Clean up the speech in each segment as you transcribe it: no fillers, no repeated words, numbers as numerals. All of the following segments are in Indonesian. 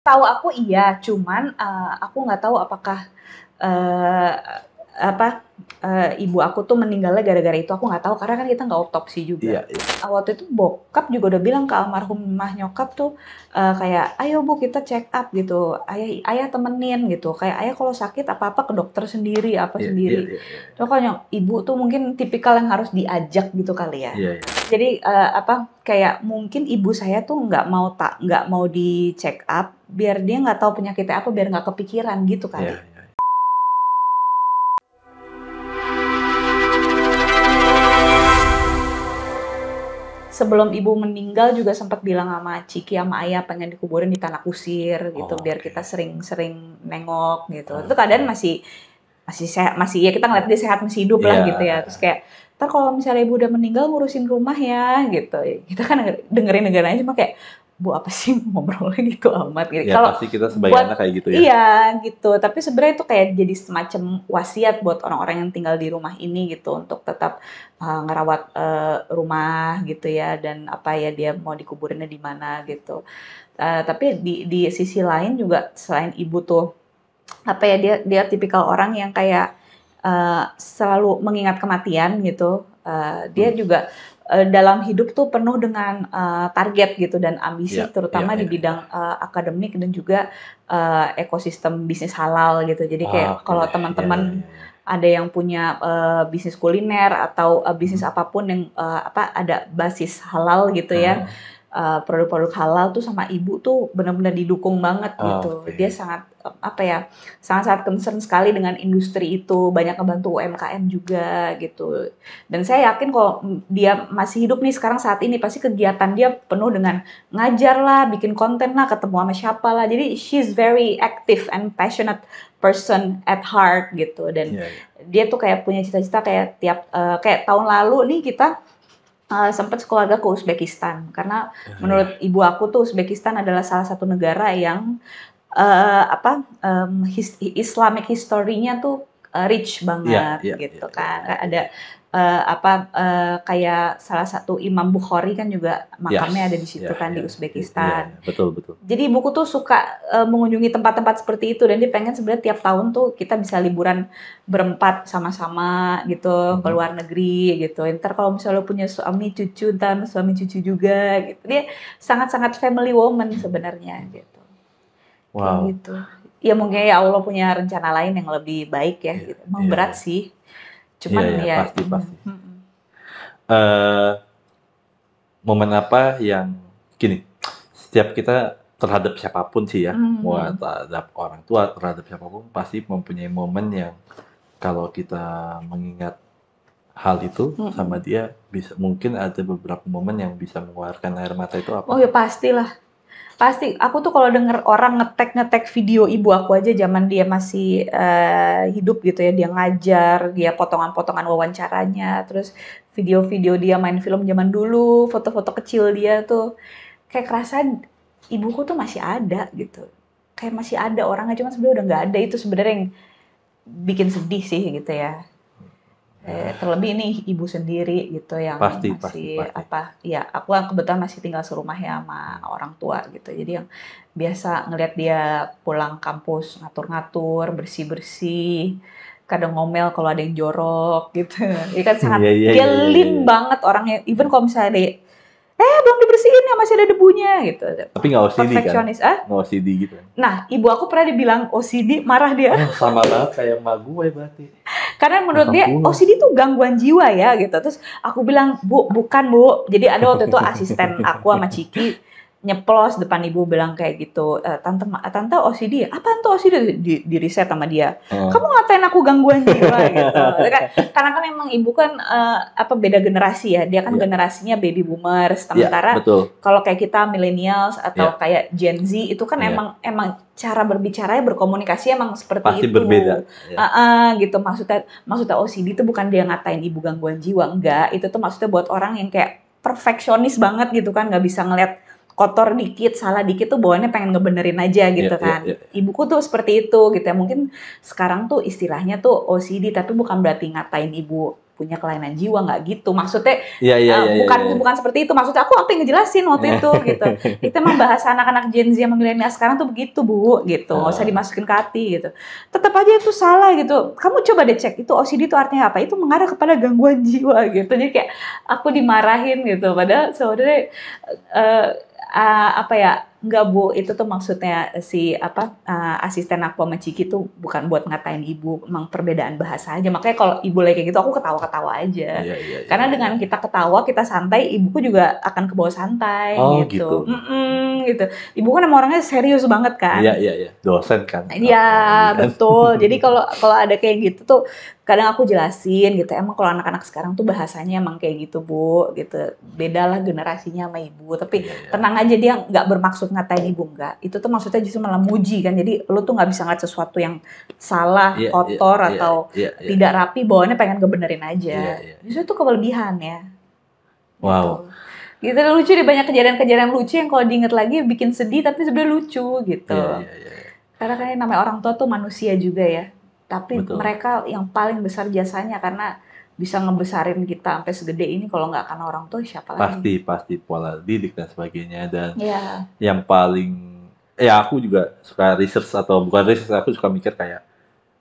Tahu aku iya, cuman, aku nggak tahu apakah, eee, apa, ibu aku tuh meninggalnya gara-gara itu, aku nggak tahu karena kan kita nggak otopsi juga. Iya, iya. Waktu itu bokap juga udah bilang ke almarhumah nyokap tuh, kayak, "Ayo Bu kita check up," gitu, "Ayah temenin," gitu, kayak, "Ayah kalau sakit apa-apa ke dokter sendiri, apa Iya, iya, sendiri." iya, iya. Cuma kalau ibu tuh mungkin tipikal yang harus diajak gitu kali ya. Iya, iya. Jadi, kayak mungkin ibu saya tuh nggak mau di-check up, biar dia nggak tahu penyakitnya apa, biar nggak kepikiran gitu Iya, kali. iya. Sebelum ibu meninggal juga sempat bilang sama Ciki sama ayah pengen dikuburin di tanah kusir gitu, Oh, biar oke. kita sering-sering nengok gitu. Itu keadaan Oke. masih masih sehat, masih ya kita ngeliat Iya. dia sehat masih hidup lah Iya, gitu ya. Terus kayak, "Entar kalau misalnya ibu udah meninggal ngurusin rumah ya," gitu. Kita kan dengerin aja cuma kayak, "Bu apa sih ngobrolnya gitu amat," gitu. ya Kalau pasti kita sebagai anak buat kayak gitu ya. iya gitu, tapi sebenarnya itu kayak jadi semacam wasiat buat orang-orang yang tinggal di rumah ini gitu untuk tetap, ngerawat, rumah gitu ya dan apa ya, dia mau dikuburinnya di mana gitu. Tapi di sisi lain juga selain ibu tuh apa ya, dia dia tipikal orang yang kayak, selalu mengingat kematian gitu, dia Hmm. juga, dalam hidup tuh penuh dengan, target gitu dan Iya, ambisi iya, terutama di iya, iya. bidang, akademik dan juga, ekosistem bisnis halal gitu. Jadi kayak Oke. kalau Iya, iya, teman-teman iya, iya. ada yang punya, bisnis kuliner atau, bisnis Mhm. apapun yang, ada basis halal gitu ya, Heeh. produk-produk halal tuh sama ibu tuh benar-benar didukung banget gitu. Dia Oke. sangat, sangat-sangat concern sekali dengan industri itu, banyak ngebantu UMKM juga gitu. Dan saya yakin kalau, dia masih hidup nih sekarang saat ini, pasti kegiatan dia penuh dengan ngajar lah, bikin konten lah, ketemu sama siapa lah. Jadi she's very active and passionate person at heart gitu. Dan Iya, iya. dia tuh kayak punya cita-cita kayak kayak tahun lalu nih kita sempet sekeluarga ke Uzbekistan karena Iya, iya. menurut ibu aku tuh Uzbekistan adalah salah satu negara yang Islamic history-nya tuh rich Iya, banget iya, iya, gitu iya, kan. iya, iya. Ada kayak salah satu Imam Bukhari kan juga Yes. makamnya ada di Iya, situ kan iya. di Iya, Uzbekistan. iya. Betul, betul. Jadi ibuku tuh suka mengunjungi tempat-tempat seperti itu dan dia pengen sebenarnya tiap tahun tuh kita bisa liburan berempat sama-sama gitu ke Mhm. luar negeri gitu. Ntar kalau misalnya punya suami cucu, ntar suami cucu juga gitu. Dia sangat-sangat family woman sebenarnya gitu. Kayak Wow. gitu. Ya mungkin ya Allah punya rencana lain yang lebih baik ya Iya, gitu. Emang iya, berat iya. sih. Iya, Cuman iya, ya pasti, pasti. mhm. Eee, Momen apa yang gini, setiap kita terhadap siapapun sih ya, Mhm mau mhm. terhadap orang tua, terhadap siapapun pasti mempunyai momen yang kalau kita mengingat hal itu sama Mhm. dia bisa mungkin ada beberapa momen yang bisa mengeluarkan air mata itu Oh apa? ya pastilah. Pasti. Aku tuh kalau denger orang nge-tag video ibu aku aja zaman dia masih, hidup gitu ya, dia ngajar, dia potongan-potongan wawancaranya, terus video-video dia main film zaman dulu, foto-foto kecil dia tuh, kayak kerasa ibuku tuh masih ada gitu. Kayak masih ada orangnya, cuman sebenarnya udah nggak ada, itu sebenarnya yang bikin sedih sih gitu ya. Ya, Terlebih ini ibu sendiri gitu yang pasti, pasti, masih pasti. ya aku kan kebetulan masih tinggal serumah ya sama Hmm. orang tua gitu. Jadi yang biasa ngelihat dia pulang kampus ngatur-ngatur, bersih-bersih, kadang ngomel kalau ada yang jorok gitu. Dia kan sangat Iya, iya, dia iya, iya, iya. lean banget orangnya. Even Iya. kalau misalnya belum dibersihin ya masih ada debunya gitu. Tapi nggak OCD kan? Perfeksionis. Ah? Nggak OCD gitu kan? Nah, ibu aku pernah dibilang OCD, marah dia. Oh, sama banget kayak emak gue berarti. Karena menurut dia Alhamdulillah. OCD itu gangguan jiwa ya gitu. Terus aku bilang, "Bu, bukan, Bu." Jadi ada waktu itu asisten aku sama Ciki nyeplos depan ibu bilang kayak gitu, "Tante OCD ya?" "Apaan tuh OCD?" Di riset sama dia. "Kamu Heeh. ngatain aku gangguan jiwa," gitu. Karena kan emang ibu kan beda generasi ya. Dia kan Iya, generasinya baby boomers. iya, Sementara betul. kalau kayak kita millennials atau Iya, kayak Gen Z itu kan iya. emang emang cara berbicaranya berkomunikasi emang seperti Pasti berbeda. itu. Ya. Gitu maksudnya OCD itu bukan dia ngatain ibu gangguan jiwa, enggak. Itu tuh maksudnya buat orang yang kayak perfeksionis banget gitu kan, nggak bisa ngeliat kotor dikit, salah dikit tuh bawaannya pengen ngebenerin aja Iya, gitu iya, kan. iya. Ibuku tuh seperti itu gitu ya. Mungkin sekarang tuh istilahnya tuh OCD tapi bukan berarti ngatain ibu punya kelainan jiwa, nggak gitu. Maksudnya Iya, iya, iya, iya, iya. bukan seperti itu. Maksudnya aku apa yang ngejelasin waktu itu gitu. Itu emang bahasa anak-anak Gen Z sama milenial sekarang tuh begitu, Bu, gitu. Nggak usah dimasukin ke hati gitu. Tetap aja itu salah gitu. Kamu coba deh cek itu OCD itu artinya apa? Itu mengarah kepada gangguan jiwa gitu. Jadi kayak aku dimarahin gitu. Padahal sebenarnya apa ya, enggak Bu, itu tuh maksudnya si asisten aku sama Ciki tuh bukan buat ngatain ibu, emang perbedaan bahasa aja. Makanya kalau ibu lagi kayak gitu aku ketawa-ketawa aja. Iya, iya, iya, Karena iya. dengan kita ketawa, kita santai, ibuku juga akan kebawa santai Oh gitu. gitu. Gitu. Ibu kan emang orangnya serius banget kan. Iya, iya, iya. Dosen kan. Iya, Apalagi kan. betul. Jadi kalau ada kayak gitu tuh kadang aku jelasin gitu. Emang kalau anak-anak sekarang tuh bahasanya emang kayak gitu, Bu, gitu. Bedalah generasinya sama ibu. Tapi Iya, iya. tenang aja, dia nggak bermaksud ngatain ibu, nggak. Itu tuh maksudnya justru malah muji kan. Jadi lu tuh nggak bisa ngeliat sesuatu yang salah, Iya, iya, kotor, iya, atau iya, iya, tidak rapi, bawaannya pengen ngebenerin aja. iya, iya. Justru itu kelebihan ya. Wow. Gitu lucu deh, banyak kejadian-kejadian lucu yang kalau diinget lagi bikin sedih tapi sebenarnya lucu gitu. Iya, iya, iya. Karena kan namanya orang tua tuh manusia juga ya. Tapi Betul. mereka yang paling besar jasanya karena bisa ngebesarin kita sampai segede ini. Kalau nggak karena orang tua, siapa lagi? Pasti pola didik dan sebagainya. Dan Ya, yang paling, ya aku juga suka research, atau bukan research, aku suka mikir kayak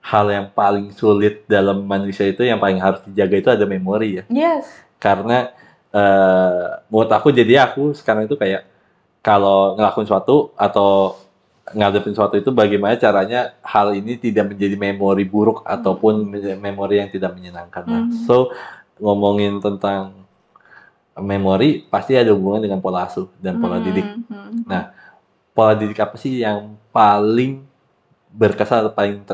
hal yang paling sulit dalam manusia itu, yang paling harus dijaga itu ada memori ya. yes. Karena menurut aku, jadi aku sekarang itu kayak kalau ngelakuin sesuatu atau ngadepin sesuatu itu, bagaimana caranya hal ini tidak menjadi memori buruk ataupun memori yang tidak menyenangkan. Nah, so ngomongin tentang memori pasti ada hubungan dengan pola asuh dan pola didik. Nah, pola didik apa sih yang paling berkesan atau paling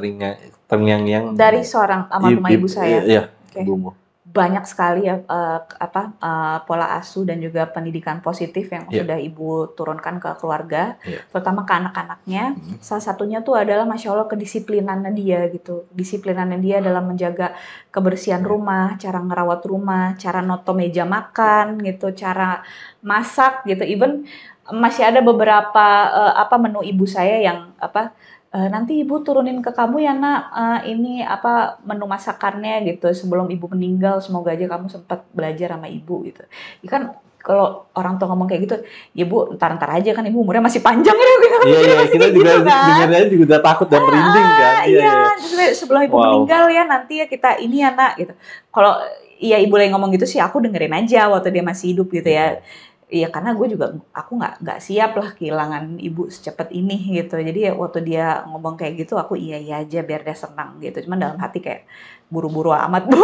terngiang-ngiang Dari seorang almarhumah ibu saya. Iya, Oke. ibumu. Banyak sekali ya pola asuh dan juga pendidikan positif yang sudah ibu turunkan ke keluarga, terutama ke anak-anaknya. Salah satunya tuh adalah Masya Allah kedisiplinannya dia gitu. Disiplinannya dia dalam menjaga kebersihan rumah, cara ngerawat rumah, cara noto meja makan gitu, cara masak gitu. Even masih ada beberapa menu ibu saya yang nanti ibu turunin ke kamu ya nak, ini menu masakannya gitu sebelum ibu meninggal, semoga aja kamu sempat belajar sama ibu gitu. Ya kan kalau orang tua ngomong kayak gitu, ya bu ntar aja kan ibu umurnya masih panjang ya. Iya, kita juga gitu, kan? dengarnya juga udah takut dan merinding kan. Iya, sebelum ibu meninggal ya nanti ya kita ini ya nak gitu. Kalau iya ibu lagi ngomong gitu sih aku dengerin aja waktu dia masih hidup gitu ya. Iya karena gue juga aku nggak siap lah kehilangan ibu secepat ini gitu. Jadi ya waktu dia ngomong kayak gitu aku iya aja biar dia senang gitu. Cuman dalam hati kayak buru-buru amat bu.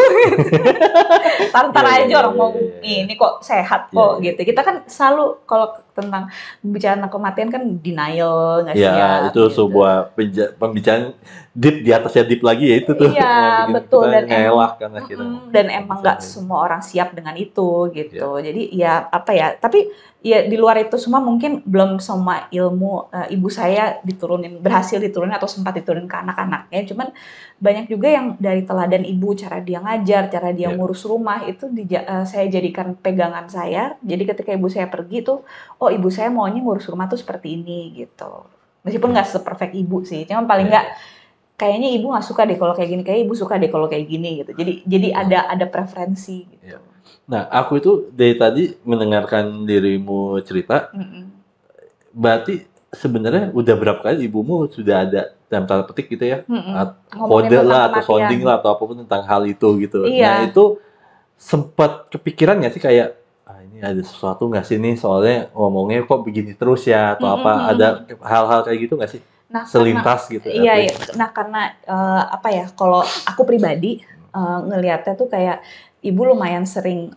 Tar aja orang mau ini kok sehat kok gitu. Kita kan selalu kalau tentang pembicaraan kematian kan denial, nggak siap. Ya itu gitu. Sebuah pembicaraan deep di atasnya deep lagi ya itu tuh. Iya betul, dan ngelak kan akhirnya. Dan emang nggak semua orang siap dengan itu gitu. Jadi ya tapi ya di luar itu semua mungkin belum semua ilmu ibu saya berhasil diturunin atau sempat diturunin ke anak-anaknya. Cuman banyak juga yang dari teladan ibu, cara dia ngajar, cara dia ngurus rumah itu saya jadikan pegangan saya. Jadi ketika ibu saya pergi tuh, oh ibu saya maunya ngurus rumah tuh seperti ini gitu. Meskipun nggak seperfect ibu sih, cuman paling nggak kayaknya ibu nggak suka deh kalau kayak gini, kayak ibu suka deh kalau kayak gini gitu. Jadi ada preferensi gitu. Nah, aku itu dari tadi mendengarkan dirimu cerita, berarti sebenarnya udah berapa kali ibumu sudah ada dalam tanda petik gitu ya, kode lah atau sounding lah atau apapun tentang hal itu gitu. Nah itu sempat kepikiran nggak sih kayak ini ada sesuatu nggak sih nih soalnya ngomongnya kok begini terus ya atau apa, ada hal-hal kayak gitu nggak sih? Nah, selintas gitu. Iya. Nah karena kalau aku pribadi ngelihatnya tuh kayak ibu lumayan sering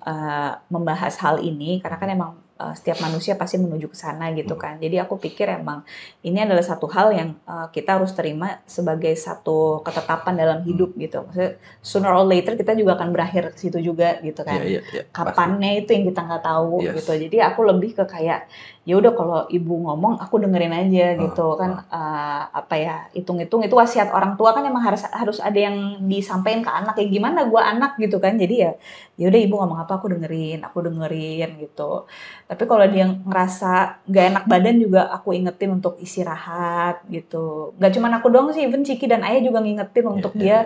membahas hal ini karena kan emang setiap manusia pasti menuju ke sana gitu kan. Jadi aku pikir emang ini adalah satu hal yang kita harus terima sebagai satu ketetapan dalam hidup gitu. Maksudnya sooner or later kita juga akan berakhir ke situ juga gitu kan. Kapannya itu yang kita nggak tahu gitu. Jadi aku lebih ke kayak ya udah kalau ibu ngomong aku dengerin aja gitu kan. Hitung-hitung itu wasiat orang tua kan emang harus ada yang disampaikan ke anak. Ya gimana gue anak gitu kan. Jadi ya udah ibu ngomong apa aku dengerin gitu. Tapi kalau dia ngerasa nggak enak badan juga aku ingetin untuk istirahat gitu. Nggak cuma aku doang sih, even Ciki dan Ayah juga ngingetin Iya, untuk iya, dia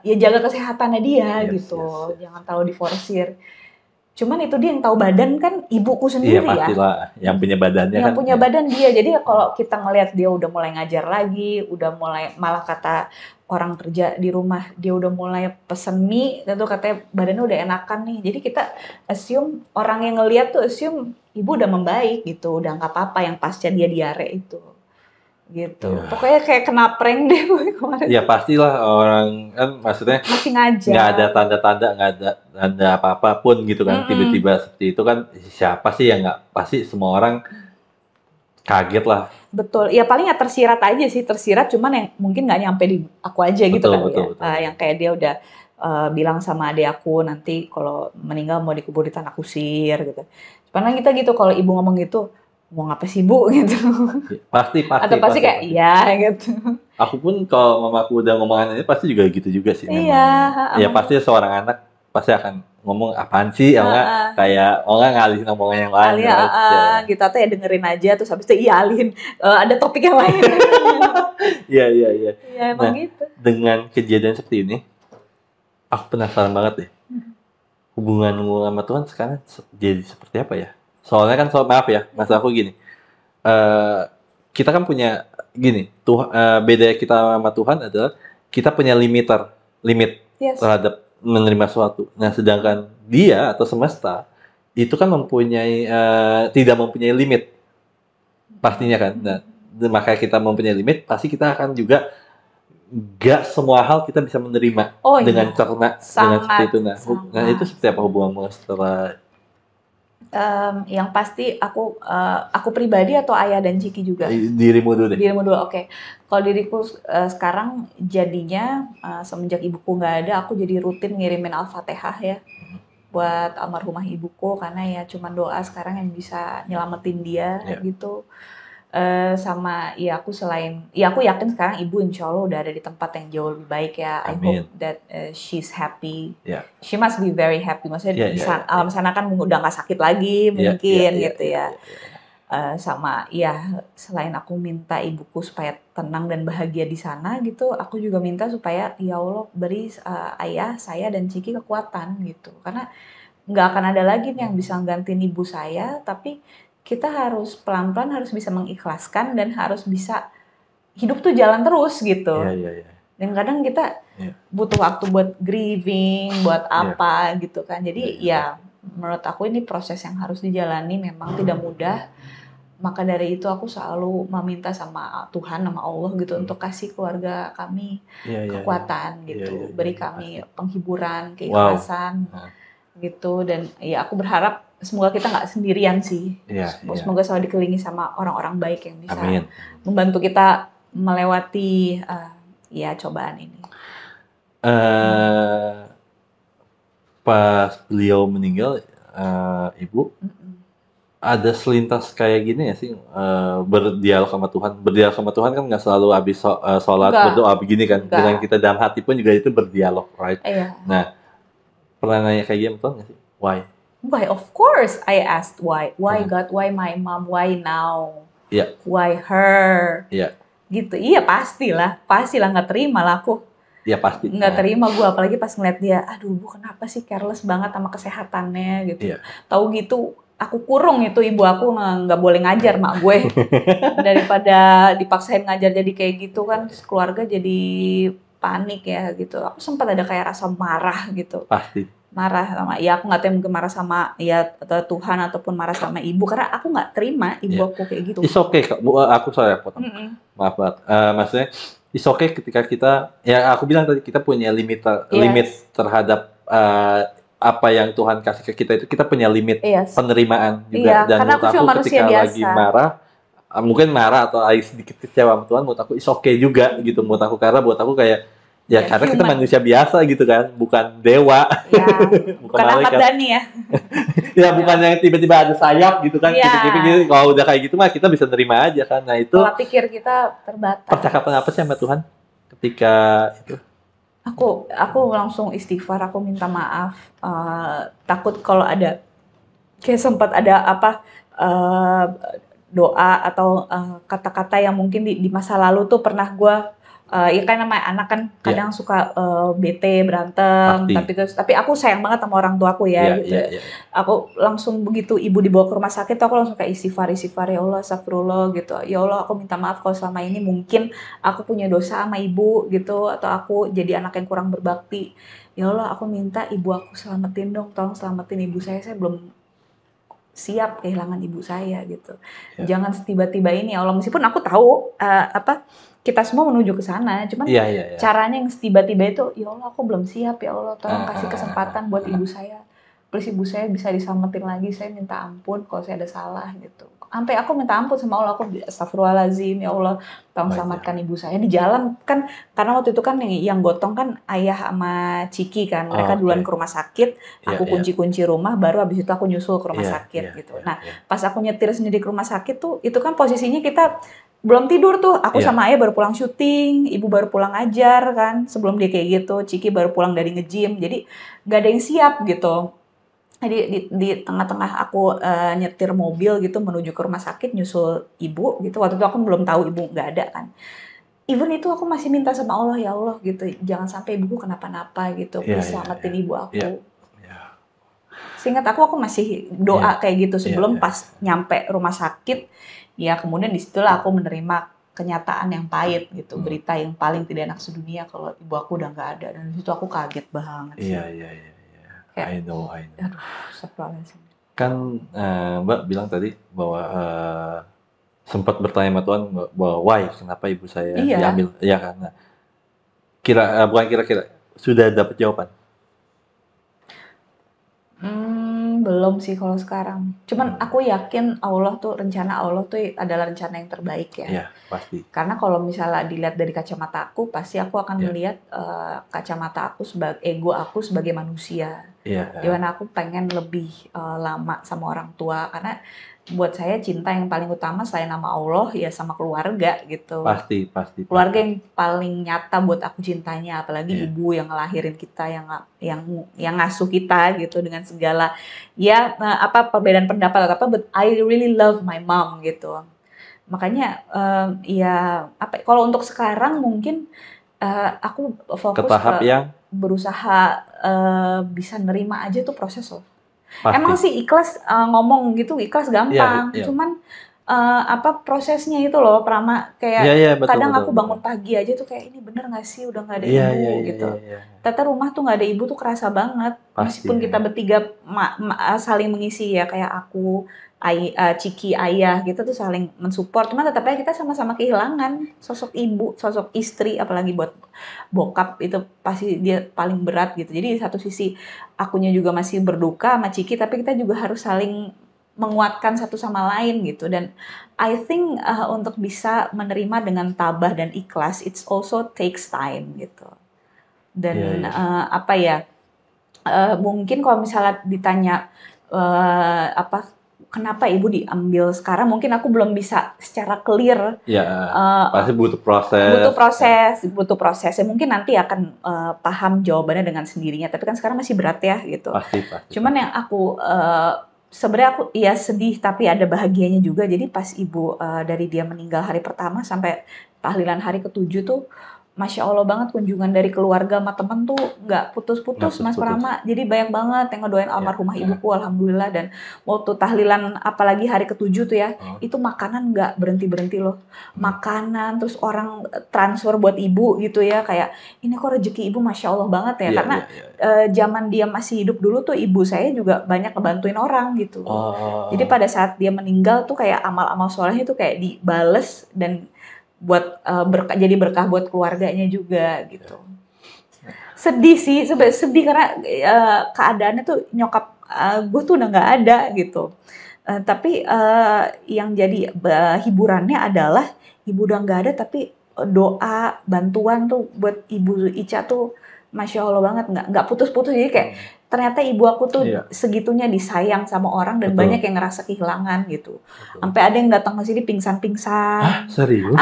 iya. ya jaga kesehatannya dia Yes, gitu. yes, yes. Jangan terlalu diforsir. Cuman itu dia yang tahu badan kan ibuku Iya sendiri ya. pastilah, yang punya badannya Yang kan. punya Ya. badan dia. Jadi ya kalau kita ngelihat dia udah mulai ngajar lagi, udah mulai malah kata orang kerja di rumah dia udah mulai pesen mie, itu katanya badannya udah enakan nih. Jadi kita assume orang yang ngelihat tuh assume ibu udah membaik gitu, udah nggak apa-apa yang pasca dia diare itu. Gitu. Iya. Pokoknya kayak kena prank deh gue kemarin. Ya pastilah orang kan maksudnya Masih nggak ada ngajar. tanda-tanda, nggak ada tanda apa-apa pun gitu kan. Mm-mm. Tiba-tiba seperti itu kan siapa sih yang nggak pasti semua orang kaget lah. Betul, ya paling ya tersirat aja sih, tersirat cuman yang mungkin nggak nyampe di aku aja gitu Betul, kali betul, ya. betul. Yang kayak dia udah bilang sama adik aku nanti kalau meninggal mau dikubur di tanah kusir gitu. Cuman kan kita gitu kalau ibu ngomong gitu, mau ngapa sih bu gitu. Ya, pasti, pasti, Atau pasti pasti, kayak pasti. iya gitu. Aku pun kalau mamaku udah ngomongan ini pasti juga gitu juga sih Iya, memang. Ya heeh, pasti seorang anak pasti akan ngomong apaan sih, kalau nggak heeh. kayak, kalau nggak ngalihin omongan yang lain, Alia, right? Ya, ya. gitu atau ya dengerin aja terus habis itu iya alihin. Ada topik yang lain. Iya, iya, iya. Iya emang Nah, gitu. dengan kejadian seperti ini, aku penasaran banget deh. Hubunganmu sama Tuhan sekarang jadi seperti apa ya? Soalnya kan, maaf ya, maksud aku gini. eh kita kan punya gini, beda kita sama Tuhan adalah kita punya limit Yes. terhadap menerima sesuatu. Nah, sedangkan dia atau semesta itu kan mempunyai tidak mempunyai limit pastinya kan. Nah, makanya kita mempunyai limit, pasti kita akan juga gak semua hal kita bisa menerima Oh dengan iya, cerna dengan seperti sangat, itu. Nah itu sangat. seperti apa hubunganmu setelah Yang pasti aku pribadi atau ayah dan Ciki juga? dirimu dulu deh? Dirimu dulu, oke. Kalau diriku sekarang jadinya semenjak ibuku nggak ada, aku jadi rutin ngirimin Al-Fatihah ya buat almarhumah ibuku karena ya cuman doa sekarang yang bisa nyelamatin dia Ya, gitu. Sama ya aku aku yakin sekarang ibu insya Allah udah ada di tempat yang jauh lebih baik ya. I hope amin. that she's happy. Ya, She must be very happy. Maksudnya ya, di ya, ya, alam ya, sana kan udah nggak sakit lagi ya, ya, mungkin ya, gitu ya, ya. ya, ya. Sama ya selain aku minta ibuku supaya tenang dan bahagia di sana gitu, aku juga minta supaya ya Allah beri ayah saya dan Ciki kekuatan gitu. Karena nggak akan ada lagi nih yang bisa nggantiin ibu saya, tapi kita harus pelan-pelan harus bisa mengikhlaskan dan harus bisa hidup tuh jalan terus Iya, gitu. iya, iya. Dan kadang kita Iya, butuh waktu buat grieving, buat iya, apa gitu kan. iya, Jadi iya, ya pasti. menurut aku ini proses yang harus dijalani memang tidak mudah. Maka dari itu aku selalu meminta sama Tuhan, sama Allah gitu Hmm. untuk kasih keluarga kami Iya, iya, iya. kekuatan Iya, iya, gitu. iya, Beri iya, pasti. kami penghiburan, Wow. keikhlasan Nah, gitu. Dan ya aku berharap semoga kita nggak sendirian sih. iya, iya. Semoga selalu dikelilingi sama orang-orang baik yang bisa Amin. membantu kita melewati ya cobaan ini. eh Pas beliau meninggal, ibu, Mm-mm. ada selintas kayak gini ya sih, berdialog sama Tuhan. Berdialog sama Tuhan kan nggak selalu habis sholat Enggak, berdoa begini kan. Dengan enggak. kita dalam hati pun juga itu berdialog, right? Iya. Nah, pernah nanya kayak gini Tuhan nggak sih? Why? Why? Of course, I asked why. Why Hmm. God? Why my mom? Why now? Iya, Why her? iya, Gitu. Iya pastilah nggak terima lah aku. iya pasti. Nggak Nah, terima gue apalagi pas ngeliat dia, aduh bu kenapa sih careless banget sama kesehatannya gitu. iya. Tahu gitu aku kurung itu ibu aku nggak boleh ngajar mak gue daripada dipaksain ngajar jadi kayak gitu kan terus keluarga jadi panik ya gitu. Aku sempat ada kayak rasa marah gitu. Pasti. Marah sama ya aku nggak tahu mungkin marah sama ya atau Tuhan ataupun marah sama ibu karena aku nggak terima ibu Iya. aku kayak gitu. It's okay, Kak. Aku sorry potong. Mm-mm. Maaf banget. Maksudnya it's okay ketika kita, ya aku bilang tadi kita punya limit Yes. terhadap apa yang Tuhan kasih ke kita, itu kita punya limit Yes. penerimaan Iya, juga. Dan karena menurut aku aku cuma manusia ketika lagi biasa. marah, mungkin marah atau sedikit kecewa sama Tuhan, menurut aku it's okay juga gitu menurut aku, karena buat aku kayak ya Ya, karena kita human. manusia biasa gitu kan, bukan dewa. Ya, Bukan bukan Ahmad malaikat. Dhani ya. Ya bukan yang tiba-tiba ada sayap gitu kan, Iya. kipik-kipik gitu. Kalau udah kayak gitu mah kita bisa nerima aja kan. Nah itu Pola pikir kita terbatas. percakapan apa sih sama Tuhan ketika itu? Aku langsung istighfar, aku minta maaf. Takut kalau ada kayak sempat ada apa, doa atau, kata-kata yang mungkin di masa lalu tuh pernah gue, ya kan namanya anak kan Iya, kadang suka, bete, berantem, pasti. tapi aku sayang banget sama orang tua aku ya Iya, gitu iya, ya. iya, iya. Aku langsung begitu ibu dibawa ke rumah sakit tuh aku langsung kayak istighfar istighfar, "Ya Allah, astagfirullah," gitu. "Ya Allah, aku minta maaf kalau selama ini mungkin aku punya dosa sama ibu," gitu, atau aku jadi anak yang kurang berbakti. "Ya Allah, aku minta ibu aku selamatin dong, tolong selamatin ibu saya belum siap kehilangan ibu saya," gitu. Iya, "Jangan setiba-tiba ini ya Allah," meskipun aku tahu, apa, kita semua menuju ke sana, cuman iya, iya, iya. caranya yang tiba-tiba itu, "Ya Allah, aku belum siap, ya Allah, tolong Heeh, kasih heeh, heeh, kesempatan buat heeh. ibu saya. Please ibu saya bisa diselamatin lagi, saya minta ampun kalau saya ada salah," gitu. Sampai aku minta ampun sama Allah, aku astagfirullahaladzim, "Ya Allah, tolong Wajar. selamatkan ibu saya." Di jalan kan, karena waktu itu kan yang gotong kan ayah sama Ciki kan, mereka duluan Oke. ke rumah sakit, Iya, aku iya. kunci-kunci rumah, baru habis itu aku nyusul ke rumah Iya, iya, sakit gitu. iya, Nah, iya. pas aku nyetir sendiri ke rumah sakit tuh, itu kan posisinya kita belum tidur tuh. Aku Iya, sama ayah baru pulang syuting, ibu baru pulang ngajar kan, sebelum dia kayak gitu. Ciki baru pulang dari nge-gym, jadi gak ada yang siap gitu. Jadi di tengah-tengah aku nyetir mobil gitu menuju ke rumah sakit nyusul ibu gitu. Waktu itu aku belum tahu ibu nggak ada kan. Even itu aku masih minta sama Allah, ya Allah gitu, jangan sampai ibuku kenapa-napa gitu. iya, Please iya, iya. selamatin ibu Iya, aku. iya, Seingat aku masih iya, doa kayak gitu iya, sebelum iya, pas iya. nyampe rumah sakit. Ya kemudian disitulah aku menerima kenyataan yang pahit gitu, Hmm. berita yang paling tidak enak sedunia kalau ibu aku udah nggak ada. Dan disitu aku kaget banget Iya, sih. iya, iya, iya. Kayak, I know, I know. aduh, astagfirullahaladzim. Kan Mbak bilang tadi bahwa sempat bertanya sama Tuhan bahwa why kenapa ibu saya Iya, diambil? Iya kan? Nah, bukan kira-kira sudah dapat jawaban. belum sih kalau sekarang. Cuman Hmm. aku yakin Allah tuh, rencana Allah tuh adalah rencana yang terbaik ya. Iya, pasti. Karena kalau misalnya dilihat dari kacamata aku, pasti aku akan Iya, melihat kacamata aku sebagai ego aku sebagai manusia. iya, Di mana aku pengen lebih lama sama orang tua, karena buat saya cinta yang paling utama selain nama Allah ya sama keluarga gitu. pasti, pasti, Keluarga pasti. yang paling nyata buat aku cintanya, apalagi Iya, ibu yang ngelahirin kita, yang ngasuh kita gitu dengan segala ya apa perbedaan pendapat apa, but I really love my mom gitu. Makanya ya apa kalau untuk sekarang mungkin aku ke fokus tahap ke yang berusaha bisa nerima aja tuh proses loh. Emang pasti. sih ikhlas ngomong gitu ikhlas Iya, gampang, iya. cuman apa prosesnya itu loh Prama, Iya, kayak iya, betul, kadang betul, aku betul. bangun pagi aja tuh kayak ini bener nggak sih udah nggak ada Iya, iya, ibu iya, gitu. iya, iya. Ternyata rumah tuh nggak ada ibu tuh kerasa banget. Pasti Meskipun kita ya. bertiga saling mengisi ya kayak aku, Ciki, ayah gitu tuh saling mensupport. Cuma tetap aja kita sama-sama kehilangan sosok ibu, sosok istri, apalagi buat bokap itu pasti dia paling berat gitu. Jadi di satu sisi akunya juga masih berduka sama Ciki, tapi kita juga harus saling menguatkan satu sama lain gitu. Dan I think untuk bisa menerima dengan tabah dan ikhlas, it's also takes time gitu. Iya, Dan iya. apa ya? Mungkin kalau misalnya ditanya apa? Kenapa ibu diambil sekarang? Mungkin aku belum bisa secara clear. Iya, eh, pasti butuh butuh proses. Ya, proses, butuh proses. Ya, mungkin nanti akan paham jawabannya dengan sendirinya. Tapi kan sekarang masih berat ya gitu. pasti, pasti, Cuman pasti. yang aku sebenarnya aku ya sedih tapi ada bahagianya juga. Jadi pas ibu dari dia meninggal hari pertama sampai tahlilan hari ke-7 tuh Masya Allah banget kunjungan dari keluarga sama temen tuh nggak Nggak putus-putus Mas putus-putus. Prama. Jadi banyak banget yang ngedoain Iya, almarhumah iya. ibuku Alhamdulillah. Dan waktu tahlilan apalagi hari ke-7 tuh ya, Oh, itu makanan nggak berhenti-berhenti loh. hmm. Makanan, terus orang transfer buat ibu gitu ya. Kayak ini kok rezeki ibu Masya Allah banget ya. Iya, Karena iya, iya. zaman dia masih hidup dulu tuh ibu saya juga banyak ngebantuin orang gitu. Jadi Oh, pada saat dia meninggal tuh kayak amal-amal solehnya tuh kayak dibales dan buat jadi berkah buat keluarganya juga gitu. Sedih sih, sedih karena keadaannya tuh nyokap gue tuh udah nggak ada gitu. Tapi yang jadi hiburannya adalah ibu udah nggak ada tapi doa bantuan tuh buat ibu Ica tuh Masya Allah banget nggak putus-putus. Jadi kayak hmm. ternyata ibu aku tuh Iya, segitunya disayang sama orang dan banyak betul, yang ngerasa kehilangan gitu. betul. Sampai ada yang datang ke sini Hah, pingsan-pingsan. serius?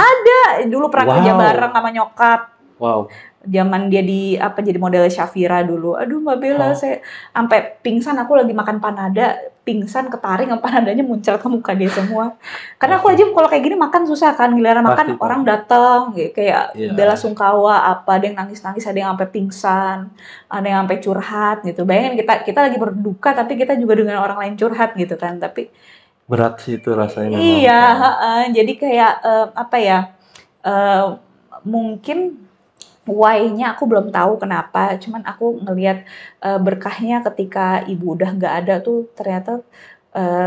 Dulu pernah kerja bareng Wow, sama nyokap. wow. Zaman dia jadi model Shafira dulu. Aduh Mbak Bella, Oh, saya sampai pingsan, aku lagi makan panada, pingsan ketaring panadanya muncrat ke muka dia semua. Karena aku oke. aja kalau kayak gini makan susah kan, giliran Pasti, makan orang pasti. datang kayak bela Iya, sungkawa apa, ada yang nangis-nangis, ada yang sampai pingsan, ada yang sampai curhat gitu. Bayangin kita kita lagi berduka tapi kita juga dengan orang lain curhat gitu kan. Tapi berat sih itu rasanya memang. iya, heeh. Jadi kayak apa ya? eh, Mungkin why-nya aku belum tahu kenapa, cuman aku ngelihat berkahnya ketika ibu udah nggak ada tuh ternyata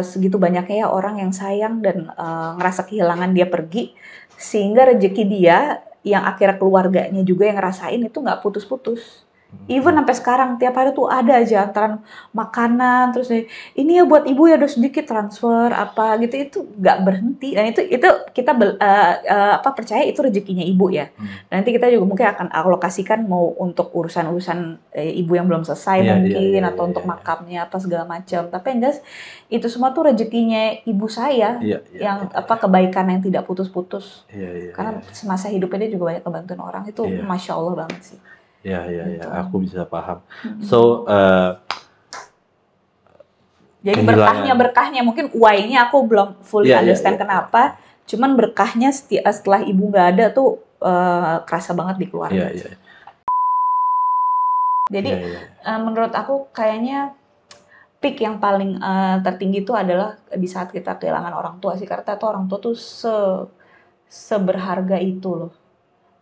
segitu banyaknya ya orang yang sayang dan ngerasa kehilangan dia pergi, sehingga rezeki dia yang akhirnya keluarganya juga yang ngerasain itu nggak putus-putus. Even Mhm. sampai sekarang tiap hari tuh ada aja antara makanan terus ini ya buat ibu ya udah sedikit transfer apa gitu itu nggak berhenti dan itu kita apa percaya itu rezekinya ibu ya. Mhm. Nanti kita juga mungkin akan alokasikan mau untuk urusan-urusan ibu yang belum selesai Iya, iya, mungkin iya, atau iya, untuk iya, iya. makamnya apa segala macam. Tapi yang jelas itu semua tuh rezekinya ibu saya Iya, iya, yang iya, apa iya. kebaikan yang tidak putus-putus. Iya, iya, iya, Karena iya. semasa hidupnya dia juga banyak kebantuan orang itu Iya, masya Allah banget sih. iya, iya, iya, Gitu. aku bisa paham. Mm-mm. So, Jadi berkahnya kehilangan, berkahnya mungkin why-nya aku belum fully iya, iya, understand iya, iya, kenapa. Cuman berkahnya setelah ibu nggak ada tuh kerasa banget di iya, keluarga iya, sih. Jadi iya, iya, menurut aku kayaknya peak yang paling tertinggi itu adalah di saat kita kehilangan orang tua sih. Karena tuh orang tua tuh seberharga itu loh.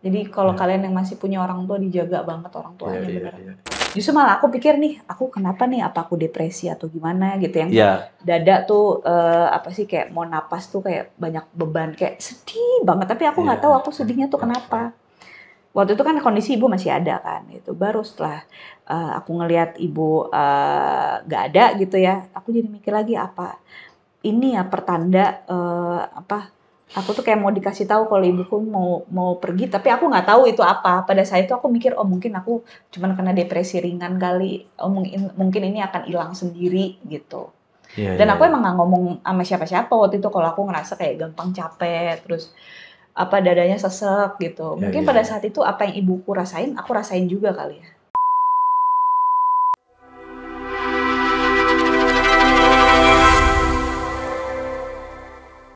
Jadi kalau iya, kalian yang masih punya orang tua dijaga banget orang iya, tuanya iya, bener. iya, Justru malah aku pikir nih, aku kenapa nih? Apa aku depresi atau gimana gitu yang iya, dada tuh apa sih kayak mau napas tuh kayak banyak beban kayak sedih banget. Tapi aku iya, nggak tahu aku sedihnya tuh kenapa. Waktu itu kan kondisi ibu masih ada kan gitu. Baru setelah aku ngelihat ibu nggak ada gitu ya, aku jadi mikir lagi apa ini ya pertanda apa aku tuh kayak mau dikasih tahu kalau ibuku mau mau pergi tapi aku nggak tahu itu apa pada saat itu aku mikir oh mungkin aku cuman kena depresi ringan kali oh mungkin mungkin ini akan hilang sendiri gitu iya, dan iya, aku iya, emang nggak ngomong sama siapa-siapa waktu itu kalau aku ngerasa kayak gampang capek terus apa dadanya sesek gitu iya, mungkin iya, pada iya. saat itu apa yang ibuku rasain aku rasain juga kali ya